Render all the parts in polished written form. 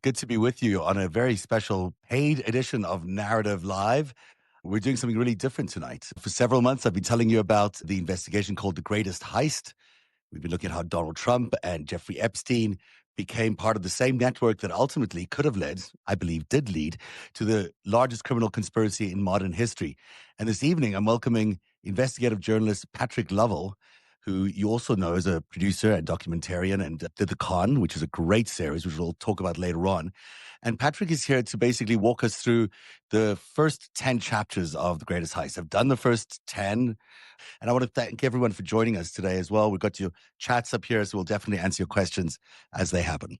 Good to be with you on a very special paid edition of Narrative Live. We're doing something really different tonight. For several months, I've been telling you about the investigation called The Greatest Heist. We've been looking at how Donald Trump and Jeffrey Epstein became part of the same network that ultimately could have led, I believe did lead, to the largest criminal conspiracy in modern history. And this evening, I'm welcoming investigative journalist Patrick Lovell, who you also know as a producer and documentarian and did The Con, which is a great series, which we'll talk about later on. And Patrick is here to basically walk us through the first 10 chapters of The Greatest Heist. I've done the first 10, and I want to thank everyone for joining us today as well. We've got your chats up here, so we'll definitely answer your questions as they happen.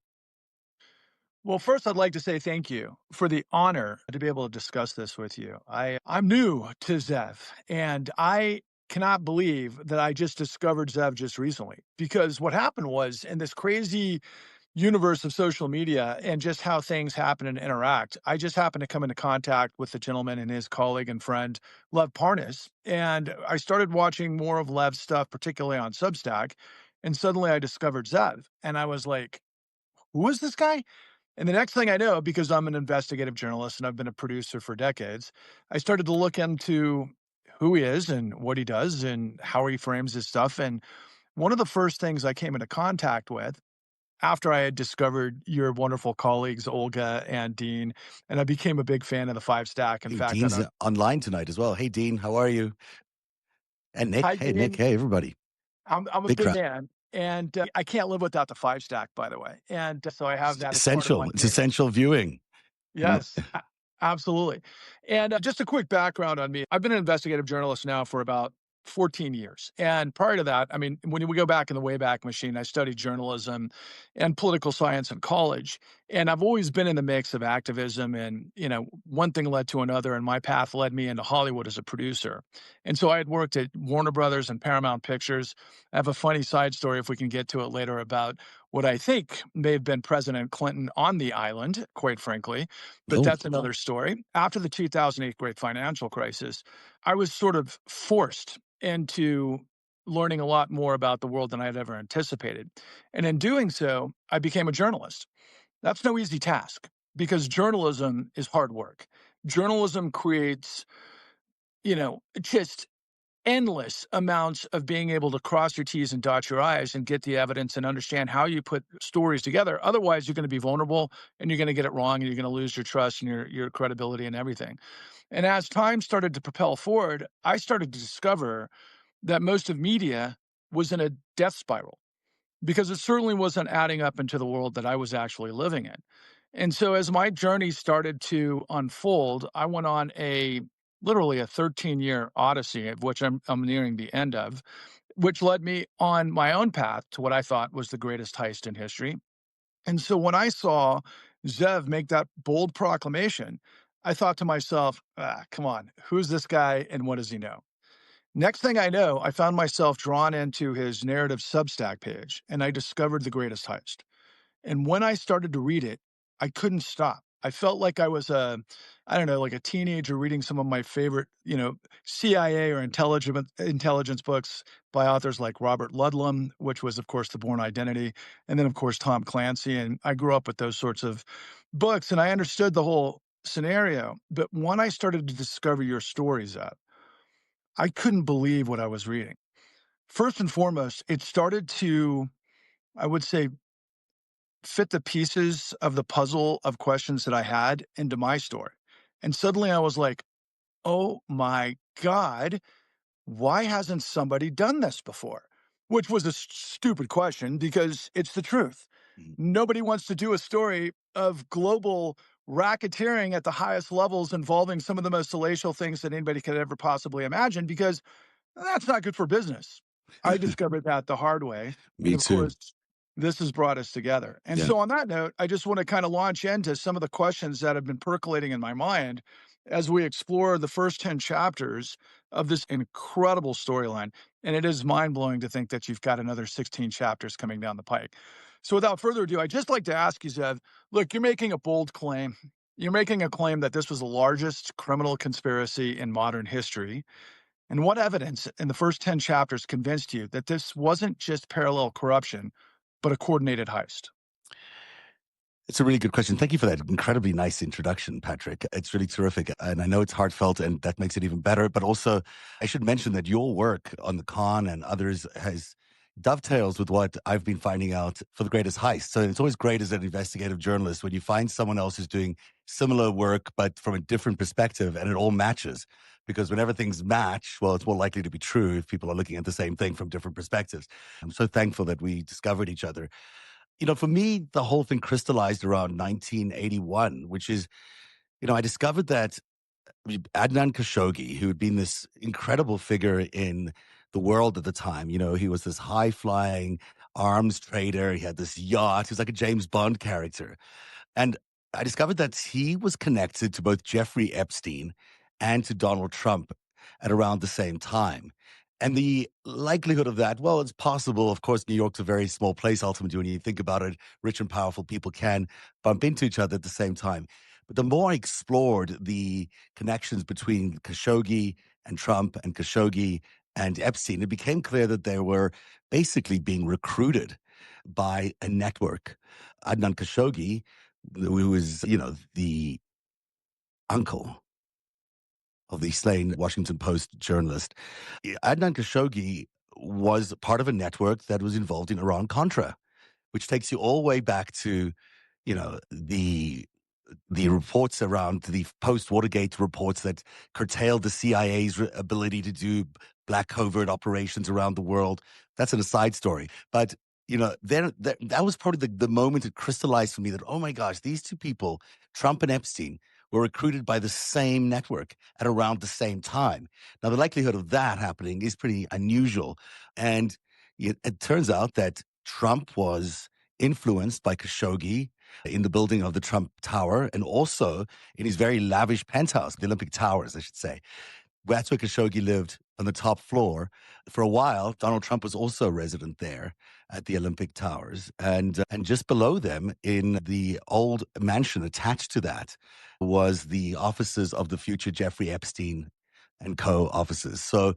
Well, first, I'd like to say thank you for the honor to be able to discuss this with you. I'm new to Zev, and I cannot believe that I just discovered Zev just recently. Because what happened was in this crazy universe of social media and just how things happen and interact, I just happened to come into contact with the gentleman and his colleague and friend, Lev Parnas. And I started watching more of Lev's stuff, particularly on Substack. And suddenly I discovered Zev. And I was like, who is this guy? And the next thing I know, because I'm an investigative journalist and I've been a producer for decades, I started to look into who he is and what he does and how he frames his stuff. And one of the first things I came into contact with after I had discovered your wonderful colleagues, Olga and Dean, and I became a big fan of the Five Stack. In Hey, fact, I Dean's don't. online tonight as well. Hey, Dean, how are you? And Nick. Hi, Hey, Nick. Dean. Hey, everybody. I'm a Big big crowd. fan. And I can't live without the Five Stack, by the way. And so I have It's that as part of my essential. It's day. essential viewing. Yes, absolutely. And just a quick background on me. I've been an investigative journalist now for about 14 years. And prior to that, I mean, when we go back in the Wayback Machine, I studied journalism and political science in college. And I've always been in the mix of activism. And, one thing led to another. And my path led me into Hollywood as a producer. And so I had worked at Warner Brothers and Paramount Pictures. I have a funny side story, if we can get to it later, about what I think may have been President Clinton on the island, quite frankly, but Oh, that's another story. After the 2008 great financial crisis, I was sort of forced into learning a lot more about the world than I had ever anticipated. And in doing so, I became a journalist. That's no easy task because journalism is hard work. Journalism creates, just endless amounts of being able to cross your T's and dot your I's and get the evidence and understand how you put stories together. Otherwise, you're going to be vulnerable and you're going to get it wrong and you're going to lose your trust and your credibility and everything. And as time started to propel forward, I started to discover that most of media was in a death spiral because it certainly wasn't adding up into the world that I was actually living in. And so as my journey started to unfold, I went on a literally a 13-year odyssey of which I'm nearing the end of, which led me on my own path to what I thought was the greatest heist in history. And so when I saw Zev make that bold proclamation, I thought to myself, come on, who's this guy and what does he know? Next thing I know, I found myself drawn into his narrative Substack page and I discovered the greatest heist. And when I started to read it, I couldn't stop. I felt like I was I don't know, like a teenager reading some of my favorite, CIA or intelligence books by authors like Robert Ludlum, which was, of course, The Bourne Identity, and then, of course, Tom Clancy. And I grew up with those sorts of books, and I understood the whole scenario. But when I started to discover your stories, I couldn't believe what I was reading. First and foremost, it started to, I would say, fit the pieces of the puzzle of questions that I had into my story. And suddenly I was like, oh my God, why hasn't somebody done this before? Which was a stupid question because it's the truth. Mhm. Nobody wants to do a story of global racketeering at the highest levels involving some of the most salacious things that anybody could ever possibly imagine because that's not good for business. I discovered that the hard way. And Me of too. course, this has brought us together. And Yeah. so, on that note, I just want to kind of launch into some of the questions that have been percolating in my mind as we explore the first 10 chapters of this incredible storyline. And it is mind blowing to think that you've got another 16 chapters coming down the pike. So, without further ado, I'd just like to ask you, Zev, look, you're making a bold claim. You're making a claim that this was the largest criminal conspiracy in modern history. And what evidence in the first 10 chapters convinced you that this wasn't just parallel corruption, but a coordinated heist? It's a really good question. Thank you for that incredibly nice introduction, Patrick. It's really terrific. And I know it's heartfelt, and that makes it even better. But also, I should mention that your work on the con and others has dovetails with what I've been finding out for the greatest heist. So it's always great as an investigative journalist when you find someone else who's doing similar work, but from a different perspective, and it all matches. Because whenever things match, well, it's more likely to be true if people are looking at the same thing from different perspectives. I'm so thankful that we discovered each other. For me, the whole thing crystallized around 1981, which is, I discovered that Adnan Khashoggi, who had been this incredible figure in the world at the time, he was this high flying arms trader. He had this yacht. He was like a James Bond character. And I discovered that he was connected to both Jeffrey Epstein and to Donald Trump at around the same time. And the likelihood of that, well, it's possible. Of course, New York's a very small place ultimately. When you think about it, rich and powerful people can bump into each other at the same time. But the more I explored the connections between Khashoggi and Trump and Khashoggi and Epstein, it became clear that they were basically being recruited by a network. Adnan Khashoggi, who was, the uncle of the slain Washington Post journalist, Adnan Khashoggi was part of a network that was involved in Iran Contra, which takes you all the way back to, the reports around the post Watergate reports that curtailed the CIA's ability to do black covert operations around the world. That's an aside story. But, then that was probably the moment it crystallized for me that, oh my gosh, these two people, Trump and Epstein, were recruited by the same network at around the same time. Now, the likelihood of that happening is pretty unusual. And it turns out that Trump was influenced by Khashoggi in the building of the Trump Tower and also in his very lavish penthouse, the Olympic Towers, I should say. That's where Khashoggi lived on the top floor. For a while, Donald Trump was also a resident there at the Olympic Towers. And just below them, in the old mansion attached to that, was the offices of the future Jeffrey Epstein and co offices. So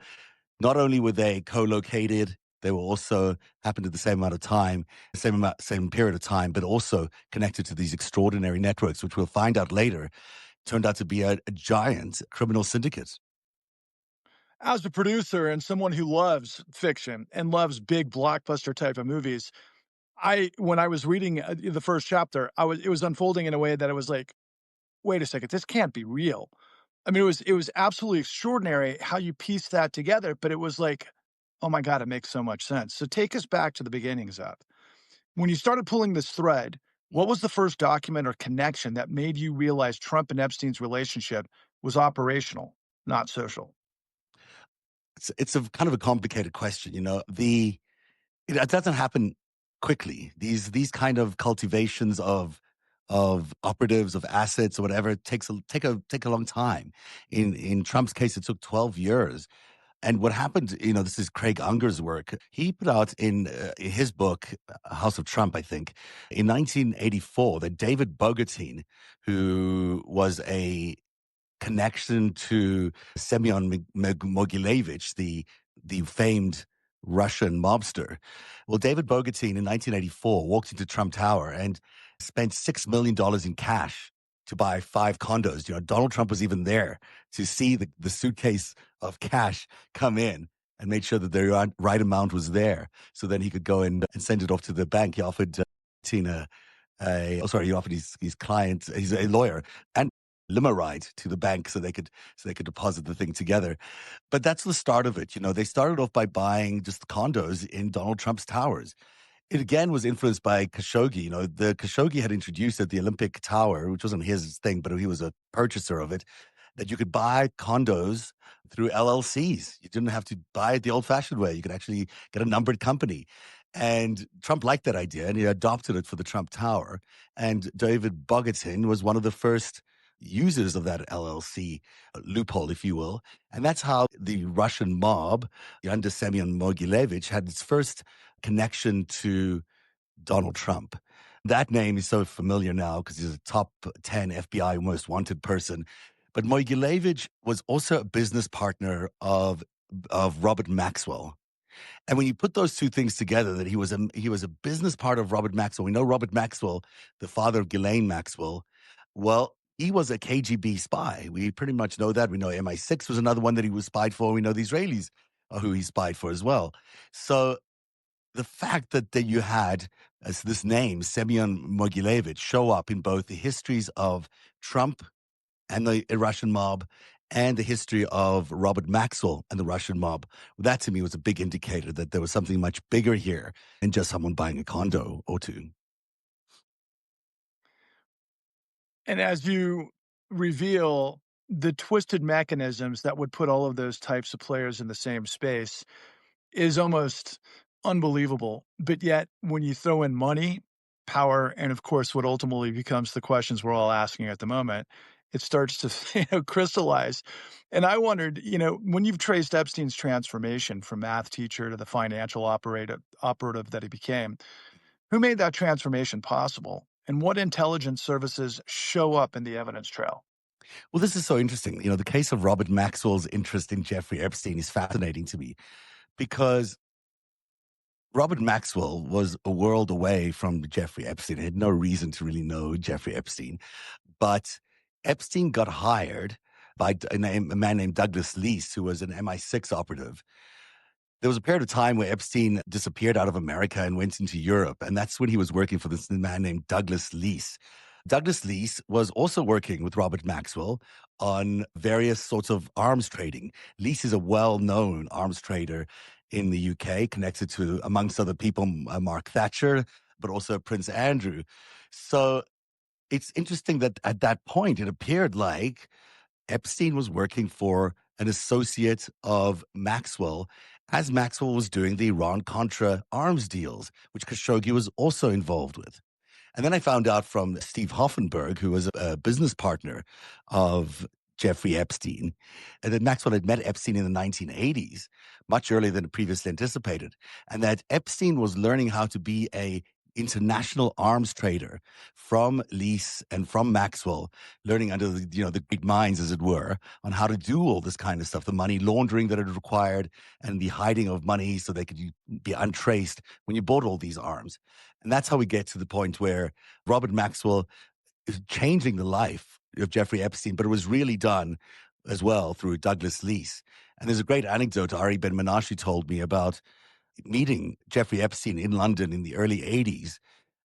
not only were they co-located, they were also happened at the same amount of time, same period of time, but also connected to these extraordinary networks, which we'll find out later turned out to be a giant criminal syndicate. As a producer and someone who loves fiction and loves big blockbuster type of movies, I when I was reading, the first chapter, it was unfolding in a way that I was like, "Wait a second, this can't be real." I mean, it was absolutely extraordinary how you pieced that together, but it was like, "Oh my god, it makes so much sense." So take us back to the beginnings of when you started pulling this thread, what was the first document or connection that made you realize Trump and Epstein's relationship was operational, not social? It's a kind of a complicated question, it doesn't happen quickly. These kind of cultivations of operatives, of assets or whatever take a long time. In Trump's case, it took 12 years. And what happened, this is Craig Unger's work. He put out in his book, House of Trump, I think, in 1984, that David Bogatine, who was a connection to Semyon Mogilevich, the famed Russian mobster. Well, David Bogatine in 1984 walked into Trump Tower and spent $6 million in cash to buy 5 condos. Donald Trump was even there to see the suitcase of cash come in and made sure that the right amount was there. So then he could go in and send it off to the bank. He offered Tina he offered his client, he's a lawyer, and limo ride to the bank so they could deposit the thing together. But that's the start of it. They started off by buying just condos in Donald Trump's towers. It again was influenced by Khashoggi. The Khashoggi had introduced at the Olympic Tower, which wasn't his thing, but he was a purchaser of it, that you could buy condos through LLCs. You didn't have to buy it the old fashioned way. You could actually get a numbered company. And Trump liked that idea and he adopted it for the Trump Tower. And David Bogatin was one of the first users of that LLC loophole, if you will. And that's how the Russian mob, under Semyon Mogilevich, had its first connection to Donald Trump. That name is so familiar now because he's a top 10 FBI most wanted person. But Mogilevich was also a business partner of Robert Maxwell. And when you put those two things together, that he was a business part of Robert Maxwell. We know Robert Maxwell, the father of Ghislaine Maxwell. Well, he was a KGB spy. We pretty much know that. We know MI6 was another one that he was spied for. We know the Israelis are who he spied for as well. So the fact that you had as this name, Semyon Mogilevich, show up in both the histories of Trump and the Russian mob and the history of Robert Maxwell and the Russian mob, that to me was a big indicator that there was something much bigger here than just someone buying a condo or two. And as you reveal the twisted mechanisms that would put all of those types of players in the same space is almost unbelievable. But yet, when you throw in money, power, and of course, what ultimately becomes the questions we're all asking at the moment, it starts to crystallize. And I wondered, when you've traced Epstein's transformation from math teacher to the financial operative that he became, who made that transformation possible? And what intelligence services show up in the evidence trail? Well, this is so interesting. The case of Robert Maxwell's interest in Jeffrey Epstein is fascinating to me because Robert Maxwell was a world away from Jeffrey Epstein. He had no reason to really know Jeffrey Epstein. But Epstein got hired by a man named Douglas Leese, who was an MI6 operative. There was a period of time where Epstein disappeared out of America and went into Europe, and that's when he was working for this man named Douglas Leese. Douglas Leese was also working with Robert Maxwell on various sorts of arms trading. Leese is a well-known arms trader in the UK, connected to, amongst other people, Mark Thatcher, but also Prince Andrew. So it's interesting that at that point, it appeared like Epstein was working for an associate of Maxwell as Maxwell was doing the Iran Contra arms deals, which Khashoggi was also involved with. And then I found out from Steve Hoffenberg, who was a business partner of Jeffrey Epstein, and that Maxwell had met Epstein in the 1980s, much earlier than previously anticipated, and that Epstein was learning how to be a international arms trader from Lease and from Maxwell, learning under the great minds, as it were, on how to do all this kind of stuff, the money laundering that it required, and the hiding of money so they could be untraced when you bought all these arms. And that's how we get to the point where Robert Maxwell is changing the life of Jeffrey Epstein, but it was really done as well through Douglas Lease. And there's a great anecdote Ari Ben Menashe told me about meeting Jeffrey Epstein in London in the early 80s.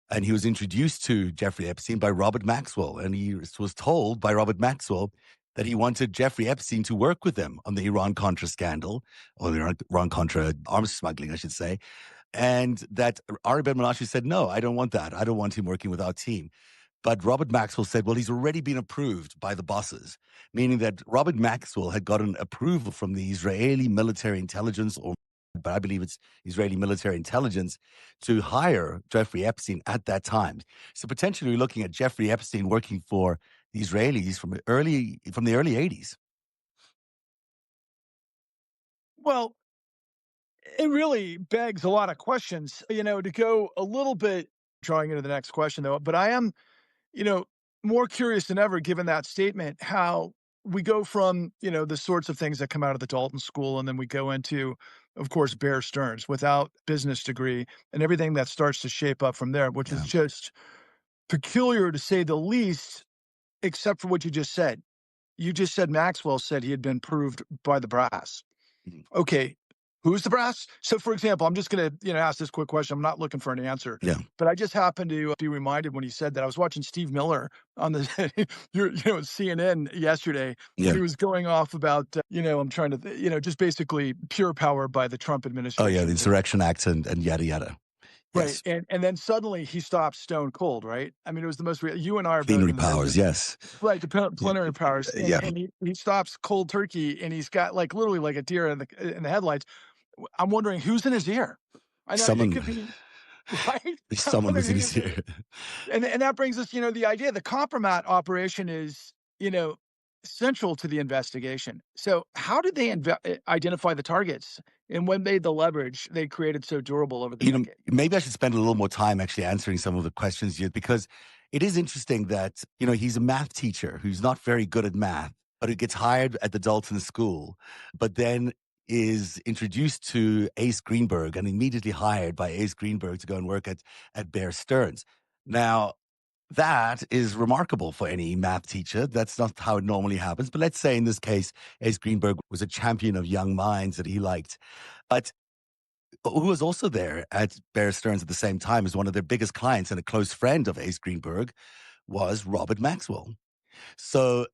And he was introduced to Jeffrey Epstein by Robert Maxwell. And he was told by Robert Maxwell that he wanted Jeffrey Epstein to work with them on the Iran Contra scandal, or the Iran Contra arms smuggling, I should say. And that Ari Ben Menashe said, no, I don't want that. I don't want him working with our team. But Robert Maxwell said, well, he's already been approved by the bosses, meaning that Robert Maxwell had gotten approval from the Israeli military intelligence, but I believe it's Israeli military intelligence, to hire Jeffrey Epstein at that time. So potentially we're looking at Jeffrey Epstein working for the Israelis from the early 80s. Well, it really begs a lot of questions, to go a little bit drawing into the next question, though. But I am, you know, more curious than ever, given that statement, how we go from, the sorts of things that come out of the Dalton School, and then we go into, of course, Bear Stearns without business degree and everything that starts to shape up from there, which is Yeah. just peculiar to say the least, except for what you just said. You just said Maxwell said he had been proved by the brass. Mhm. Okay, who's the brass? So, for example, I'm just gonna, ask this quick question. I'm not looking for an answer, Yeah. but I just happened to be reminded when he said that. I was watching Steve Miller on the, CNN yesterday when Yeah. he was going off about, I'm trying to, just basically pure power by the Trump Oh, yeah. The administration. Insurrection Act and yada, yada. Right, Yes. and then suddenly he stopped stone cold, right? I mean, it was the most you and I are both Plenary in the powers. business. Yes. Right, the Yeah. plenary powers, and Yeah. and he stops cold turkey, and he's got, like, literally like a deer in the headlights. I'm wondering who's in his ear. I know it Someone, could be right? I'm someone wondering was in who his ear. and that brings us, the idea the compromat operation is, central to the investigation. So how did they identify the targets, and what made the leverage they created so durable over the decade? Maybe I should spend a little more time actually answering some of the questions because it is interesting that, he's a math teacher who's not very good at math, but who gets hired at the Dalton School. But then is introduced to Ace Greenberg and immediately hired by Ace Greenberg to go and work at Bear Stearns. Now, that is remarkable for any math teacher. That's not how it normally happens. But let's say in this case, Ace Greenberg was a champion of young minds that he liked. But who was also there at Bear Stearns at the same time as one of their biggest clients and a close friend of Ace Greenberg was Robert Maxwell. So,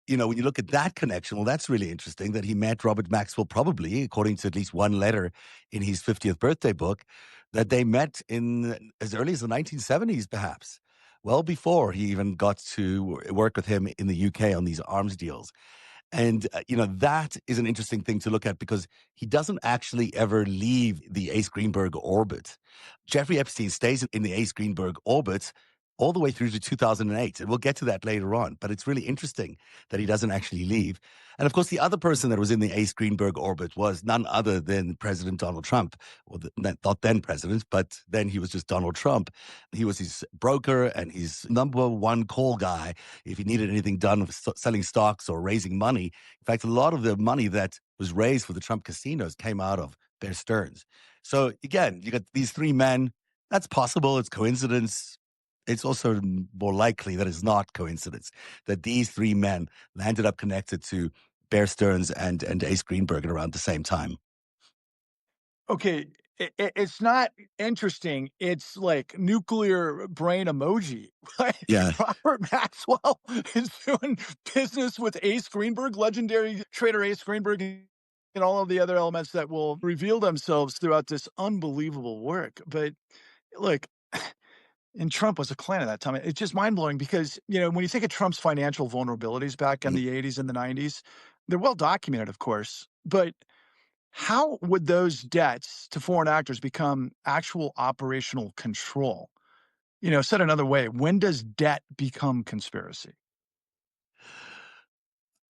when you look at that connection, well, that's really interesting that he met Robert Maxwell probably, according to at least one letter in his 50th birthday book, that they met in as early as the 1970s, perhaps, well before he even got to work with him in the UK on these arms deals. And, that is an interesting thing to look at because he doesn't actually ever leave the Ace Greenberg orbit. Jeffrey Epstein stays in the Ace Greenberg orbit all the way through to 2008. And we'll get to that later on. But it's really interesting that he doesn't actually leave. And of course, the other person that was in the Ace Greenberg orbit was none other than President Donald Trump. Well, not then president, but then he was just Donald Trump. He was his broker and his number one call guy if he needed anything done with selling stocks or raising money. In fact, a lot of the money that was raised for the Trump casinos came out of Bear Stearns. So again, you got these three men. That's possible. It's coincidence. It's also more likely that it's not coincidence that these three men landed up connected to Bear Stearns and Ace Greenberg at around the same time. Okay, it's not interesting, it's like nuclear brain emoji. Like, Yeah. Robert Maxwell is doing business with Ace Greenberg, legendary trader Ace Greenberg, and all of the other elements that will reveal themselves throughout this unbelievable work. But look, and Trump was a client at that time. It's just mind blowing because, when you think of Trump's financial vulnerabilities back in Mm. the 80s and the 90s, they're well documented, of course. But how would those debts to foreign actors become actual operational control? Said another way, when does debt become conspiracy?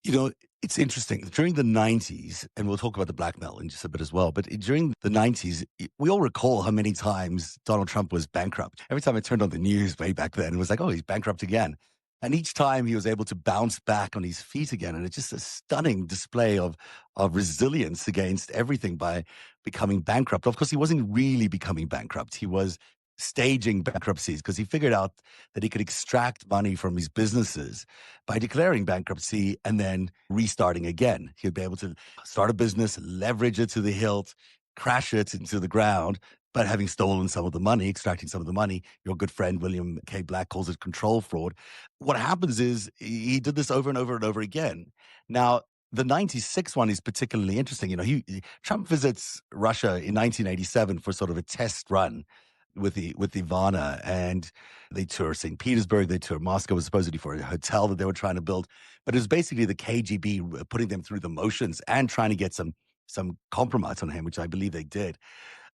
You know, it's interesting. During the 90s, and we'll talk about the blackmail in just a bit as well, but during the 90s, we all recall how many times Donald Trump was bankrupt. Every time I turned on the news way back then, it was like, oh, he's bankrupt again. And each time he was able to bounce back on his feet again. And it's just a stunning display of resilience against everything by becoming bankrupt. Of course, he wasn't really becoming bankrupt. He was staging bankruptcies because he figured out that he could extract money from his businesses by declaring bankruptcy and then restarting again. He'd be able to start a business, leverage it to the hilt, crash it into the ground, but having stolen some of the money, extracting some of the money. Your good friend William K. Black calls it control fraud. What happens is he did this over and over and over again. Now, the 96 one is particularly interesting. Trump visits Russia in 1987 for sort of a test run with Ivana, and they tour St. Petersburg, they tour Moscow, was supposedly for a hotel that they were trying to build, but it was basically the KGB putting them through the motions and trying to get some compromise on him, which I believe they did.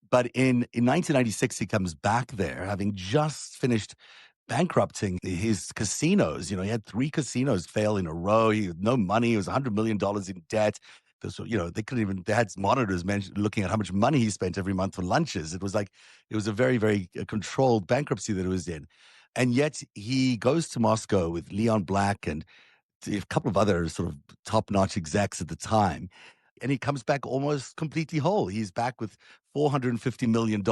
But in 1996, he comes back there, having just finished bankrupting his casinos. He had three casinos fail in a row. He had no money. He was $100 million in debt. So, they couldn't even, they had monitors looking at how much money he spent every month for lunches. It was like, it was a very, very controlled bankruptcy that it was in. And yet he goes to Moscow with Leon Black and a couple of other sort of top notch execs at the time. And he comes back almost completely whole. He's back with $450 million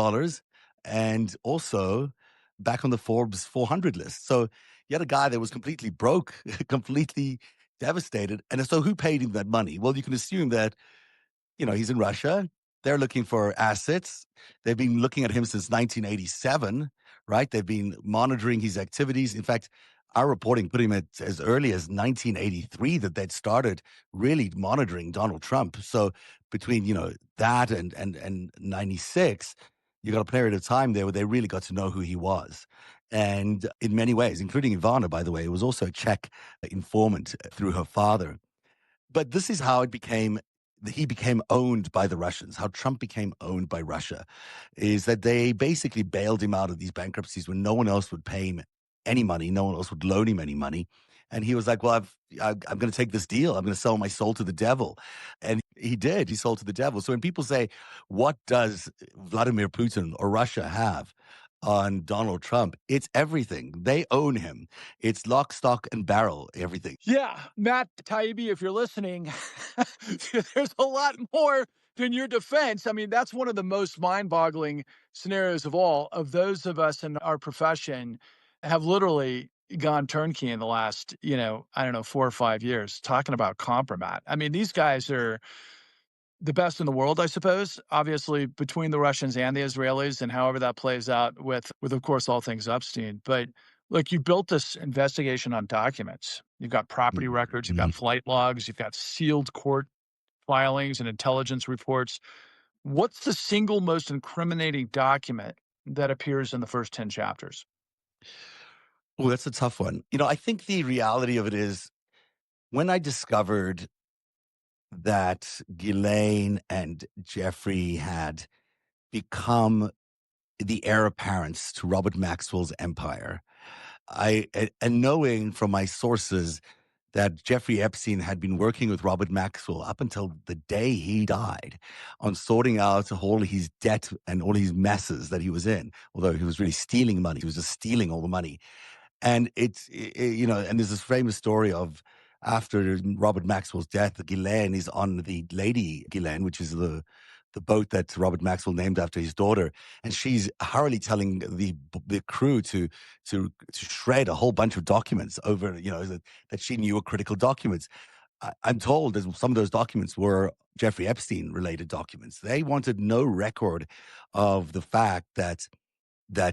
and also back on the Forbes 400 list. So you had a guy that was completely broke, completely devastated. And so who paid him that money? Well, you can assume that he's in Russia. They're looking for assets. They've been looking at him since 1987, right? They've been monitoring his activities. In fact, our reporting put him at as early as 1983 that they'd started really monitoring Donald Trump. So between, that and 96, you got a period of time there where they really got to know who he was. And in many ways, including Ivana, by the way, it was also a Czech informant through her father. But this is how he became owned by the Russians, how Trump became owned by Russia, is that they basically bailed him out of these bankruptcies when no one else would pay him any money, no one else would loan him any money. And he was like, well, I'm going to take this deal. I'm going to sell my soul to the devil. And he did. He sold to the devil. So when people say, what does Vladimir Putin or Russia have on Donald Trump? It's everything. They own him. It's lock, stock, and barrel, everything. Yeah, Matt Taibbi, if you're listening, there's a lot more in your defense, I mean, that's one of the most mind-boggling scenarios of all, of those of us in our profession have literally gone turnkey in the last, I don't know, 4 or 5 years, talking about compromat. I mean, these guys are the best in the world, I suppose, obviously between the Russians and the Israelis and however that plays out with of course, all things Epstein. But look, you built this investigation on documents. You've got property records, you've got Mhm. flight logs, you've got sealed court filings and intelligence reports. What's the single most incriminating document that appears in the first 10 chapters? Oh, that's a tough one. I think the reality of it is when I discovered that Ghislaine and Jeffrey had become the heir apparents to Robert Maxwell's empire, and knowing from my sources that Jeffrey Epstein had been working with Robert Maxwell up until the day he died on sorting out all his debt and all his messes that he was in, although he was really stealing money. He was just stealing all the money. And and there's this famous story of after Robert Maxwell's death, Ghislaine is on the Lady Ghislaine, which is the boat that Robert Maxwell named after his daughter, and she's hurriedly telling the crew to shred a whole bunch of documents over, that she knew were critical documents. I'm told that some of those documents were Jeffrey Epstein related documents. They wanted no record of the fact that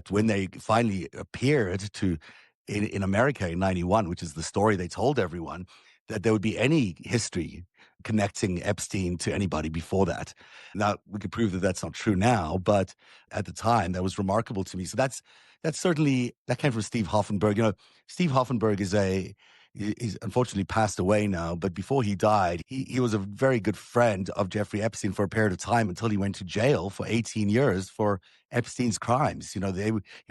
when they finally appeared in America in 91, which is the story they told everyone, that there would be any history connecting Epstein to anybody before that. Now, we could prove that that's not true now, but at the time, that was remarkable to me. So that's certainly, that came from Steve Hoffenberg. Steve Hoffenberg is unfortunately passed away now, but before he died, he was a very good friend of Jeffrey Epstein for a period of time until he went to jail for 18 years for Epstein's crimes. He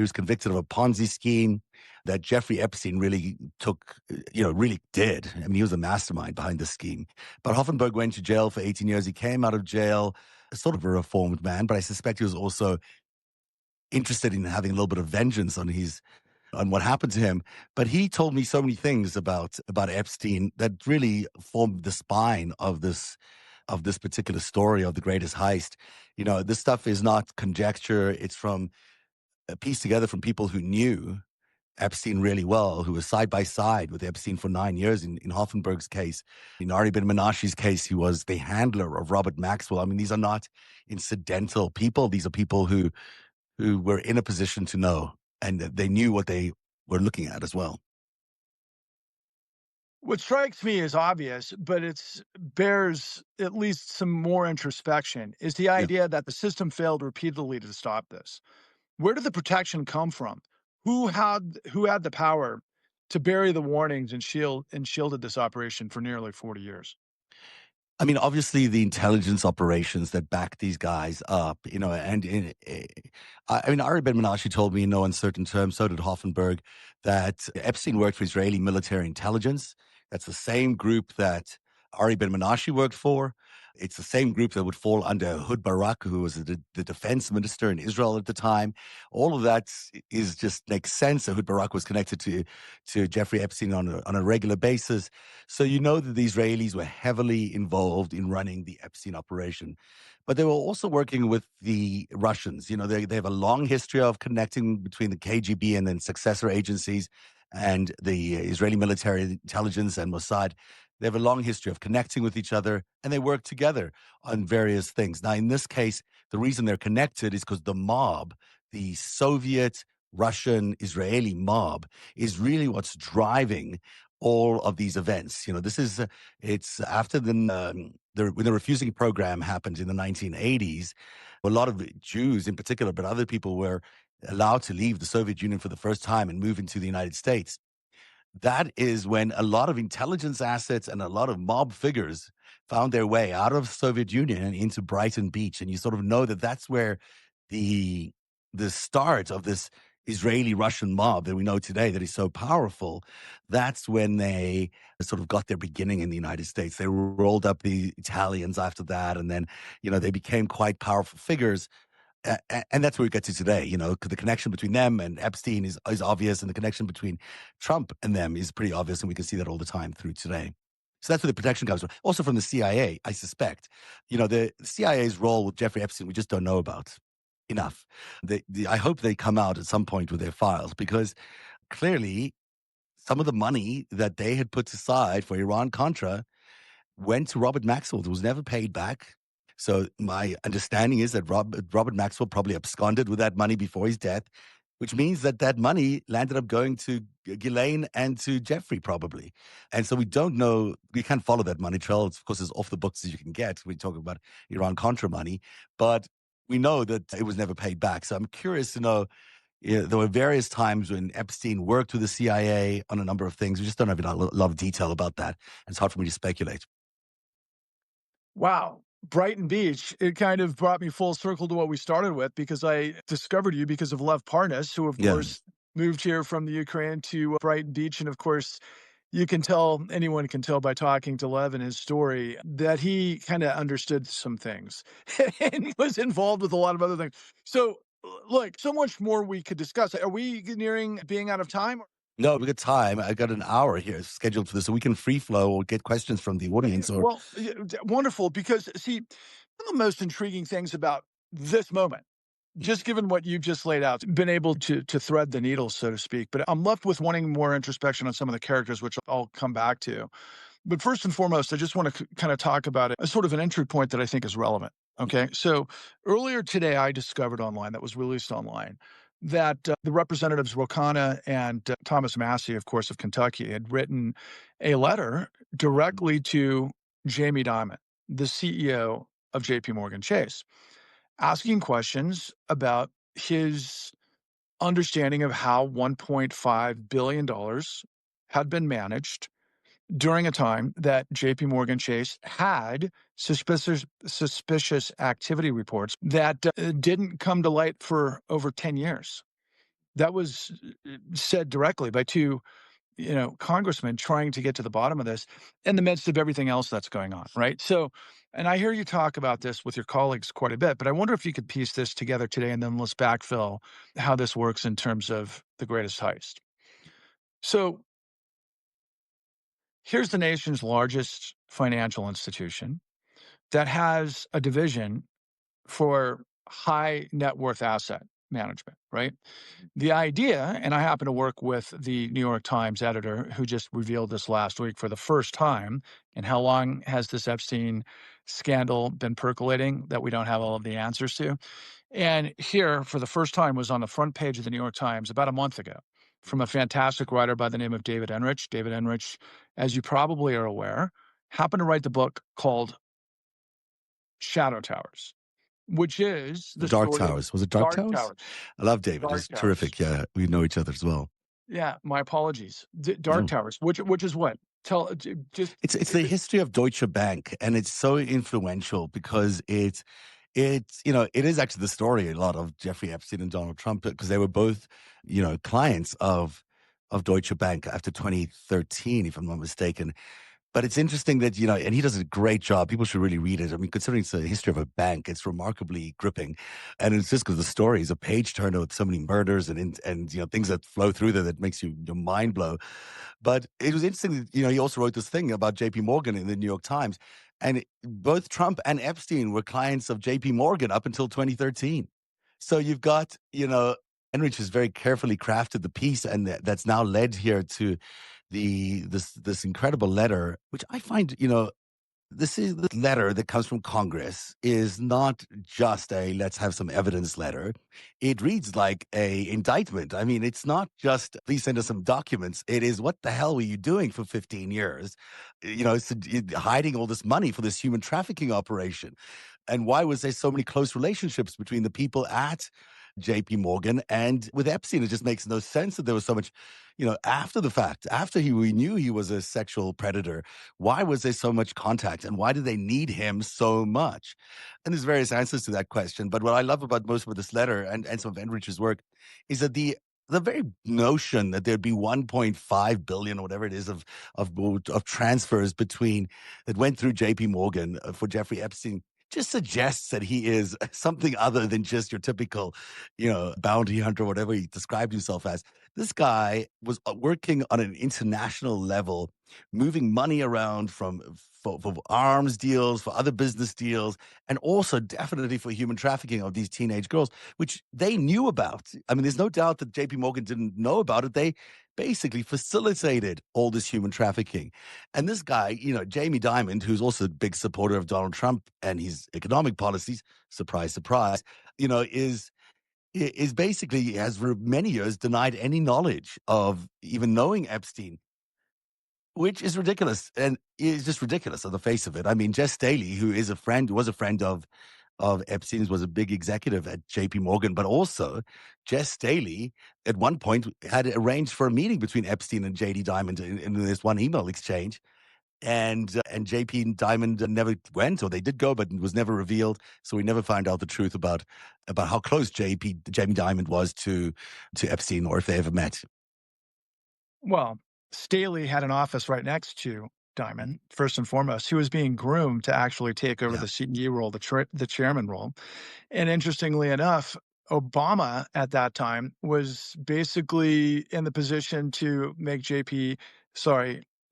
was convicted of a Ponzi scheme that Jeffrey Epstein really took, really did. I mean, he was the mastermind behind the scheme. But Hoffenberg went to jail for 18 years. He came out of jail sort of a reformed man, but I suspect he was also interested in having a little bit of vengeance on what happened to him. But he told me so many things about Epstein that really formed the spine of this particular story of the greatest heist. This stuff is not conjecture. It's from pieced together from people who knew Epstein really well, who was side by side with Epstein for 9 years in Hoffenberg's case. In Ari Ben Menashe's case, he was the handler of Robert Maxwell. I mean, these are not incidental people. These are people who were in a position to know, and that they knew what they were looking at as well. What strikes me as obvious, but it's bears at least some more introspection, is the Yeah. idea that the system failed repeatedly to stop this. Where did the protection come from? Who had the power to bury the warnings and shielded this operation for nearly 40 years? I mean, obviously, the intelligence operations that back these guys up, I mean, Ari Ben Menashe told me in no uncertain terms, so did Hoffenberg, that Epstein worked for Israeli military intelligence. That's the same group that Ari Ben Menashe worked for. It's the same group that would fall under Ehud Barak, who was the defense minister in Israel at the time. All of that is just makes sense. Ehud Barak was connected to Jeffrey Epstein on a regular basis. So you know that the Israelis were heavily involved in running the Epstein operation. But they were also working with the Russians. They have a long history of connecting between the KGB and then successor agencies and the Israeli military intelligence and Mossad. They have a long history of connecting with each other, and they work together on various things. Now, in this case, the reason they're connected is because the mob, the Soviet, Russian, Israeli mob, is really what's driving all of these events. It's after when the refusing program happened in the 1980s, a lot of Jews in particular, but other people were allowed to leave the Soviet Union for the first time and move into the United States. That is when a lot of intelligence assets and a lot of mob figures found their way out of Soviet Union and into Brighton Beach, and you sort of know that that's where the the start of this Israeli-Russian mob that we know today that is so powerful, that's when they sort of got their beginning in the United States. They rolled up the Italians after that, and then, they became quite powerful figures. And that's where we get to today, 'cause the connection between them and Epstein is obvious, and the connection between Trump and them is pretty obvious, and we can see that all the time through today. So that's where the protection comes from. Also from the CIA, I suspect. The CIA's role with Jeffrey Epstein, we just don't know about enough. I hope they come out at some point with their files because clearly some of the money that they had put aside for Iran Contra went to Robert Maxwell. It was never paid back. So my understanding is that Robert Maxwell probably absconded with that money before his death, which means that that money landed up going to Ghislaine and to Jeffrey probably. And so we don't know. We can't follow that money trail. It's, of course, as off the books as you can get. We talk about Iran Contra money, but we know that it was never paid back. So I'm curious to know. Yeah, there were various times when Epstein worked with the CIA on a number of things. We just don't have a lot of detail about that. And it's hard for me to speculate. Wow. Brighton Beach, it kind of brought me full circle to what we started with because I discovered you because of Lev Parnas, who, of Yeah. course, moved here from the Ukraine to Brighton Beach. And of course, you can tell, anyone can tell by talking to Lev and his story that he kind of understood some things and was involved with a lot of other things. So, look, so much more we could discuss. Are we nearing being out of time? No, we got time. I got an hour here scheduled for this, so we can free flow or get questions from the audience. Or Well, wonderful. Because, see, one of the most intriguing things about this moment, just given what you just laid out, been able to thread the needle, so to speak. But I'm left with wanting more introspection on some of the characters, which I'll come back to. But first and foremost, I just want to kind of talk about a sort of an entry point that I think is relevant. Okay. So earlier today, I discovered online, that was released online, that the representatives Ro Khanna and Thomas Massey, of course, of Kentucky, had written a letter directly to Jamie Dimon, the CEO of JP Morgan Chase, asking questions about his understanding of how $1.5 billion had been managed during a time that JP Morgan Chase had suspicious activity reports that didn't come to light for over 10 years. That was said directly by two, congressmen trying to get to the bottom of this in the midst of everything else that's going on, right? So, and I hear you talk about this with your colleagues quite a bit, but I wonder if you could piece this together today and then let's backfill how this works in terms of the greatest heist. So, here's the nation's largest financial institution that has a division for high net worth asset management, right? The idea, and I happen to work with the New York Times editor who just revealed this last week for the first time. And how long has this Epstein scandal been percolating that we don't have all of the answers to? And here, for the first time, was on the front page of the New York Times about a month ago from a fantastic writer by the name of David Enrich. David Enrich, as you probably are aware, happened to write the book called Shadow Towers, which is the Dark story of Towers. Was it Dark Dark Towers? Towers. I love David. Dark He's Towers. terrific. Yeah, we know each other as well. Yeah, my apologies. Dark No. Towers, which is what? Tell just It's the history of Deutsche Bank, and it's so influential because it is actually the story a lot of Jeffrey Epstein and Donald Trump because they were both clients of Deutsche Bank after 2013, if I'm not mistaken. But it's interesting that, and he does a great job. People should really read it. I mean, considering it's the history of a bank, it's remarkably gripping. And it's just because the story is a page turner with so many murders and things that flow through there that makes your mind blow. But it was interesting that, he also wrote this thing about JP Morgan in the New York Times. And both Trump and Epstein were clients of JP Morgan up until 2013. So you've got, Enrich has very carefully crafted the piece, and that's now led here to this incredible letter, which I find, this letter that comes from Congress is not just a let's have some evidence letter. It reads like a indictment. I mean, it's not just please send us some documents. It is what the hell were you doing for 15 years? Hiding all this money for this human trafficking operation. And why was there so many close relationships between the people at JP Morgan and with Epstein? It just makes no sense that there was so much, after the fact, after we knew he was a sexual predator, why was there so much contact and why did they need him so much? And there's various answers to that question. But what I love about most of this letter and some of Enrich's work is that the very notion that there'd be 1.5 billion or whatever it is of transfers between that went through JP Morgan for Jeffrey Epstein just suggests that he is something other than just your typical, bounty hunter, whatever he described himself as. This guy was working on an international level moving money around for arms deals, for other business deals, and also definitely for human trafficking of these teenage girls, which they knew about. I mean, there's no doubt that JP Morgan didn't know about it. They basically facilitated all this human trafficking. And this guy, Jamie Dimon, who's also a big supporter of Donald Trump and his economic policies, surprise, surprise, is basically has for many years denied any knowledge of even knowing Epstein, which is ridiculous and is just ridiculous on the face of it. I mean, Jess Staley, who was a friend of Epstein's, was a big executive at JP Morgan, but also Jess Staley at one point had arranged for a meeting between Epstein and JD Diamond in this one email exchange. And JP Diamond never went, or they did go, but it was never revealed. So we never found out the truth about how close Jamie Diamond was to Epstein, or if they ever met. Well, Staley had an office right next to Diamond, first and foremost. He was being groomed to actually take over Yeah. the CEO role, the chairman role. And interestingly enough, Obama at that time was basically in the position to make Jamie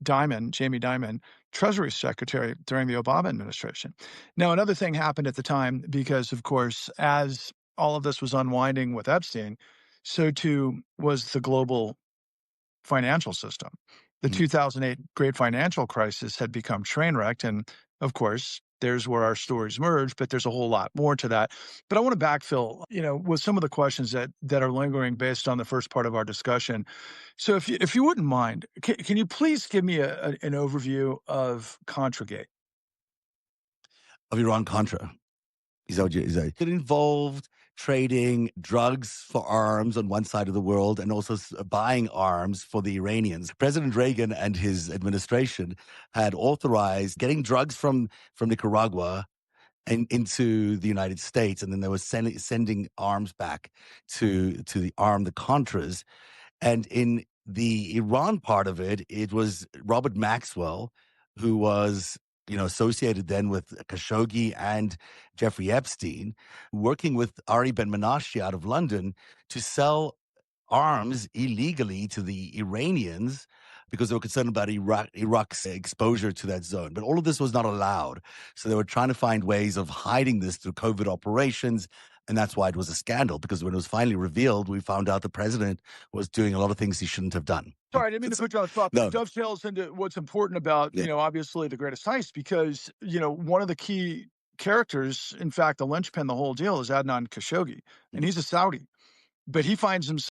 Dimon, Treasury Secretary during the Obama administration. Now, another thing happened at the time because, of course, as all of this was unwinding with Epstein, so too was the global financial system. The Mm. 2008 great financial crisis had become train wrecked. And of course, there's where our stories merge, but there's a whole lot more to that. But I want to backfill, with some of the questions that are lingering based on the first part of our discussion. So if you wouldn't mind, can you please give me an overview of ContraGate? Of Iran Contra. Is that it involved trading drugs for arms on one side of the world and also buying arms for the Iranians. President Reagan and his administration had authorized getting drugs from Nicaragua and into the United States, and then they were sending arms back to arm the Contras. And in the Iran part of it, it was Robert Maxwell, who was, associated then with Khashoggi and Jeffrey Epstein, working with Ari Ben Menashe out of London to sell arms illegally to the Iranians because they were concerned about Iraq's exposure to that zone. But all of this was not allowed. So they were trying to find ways of hiding this through covert operations. And that's why it was a scandal, because when it was finally revealed, we found out the president was doing a lot of things he shouldn't have done. Sorry, I didn't mean to put you on the spot, but it No. dovetails into what's important about, Yeah. obviously the greatest heist because, one of the key characters, in fact, the linchpin, the whole deal is Adnan Khashoggi, and he's a Saudi, but he finds himself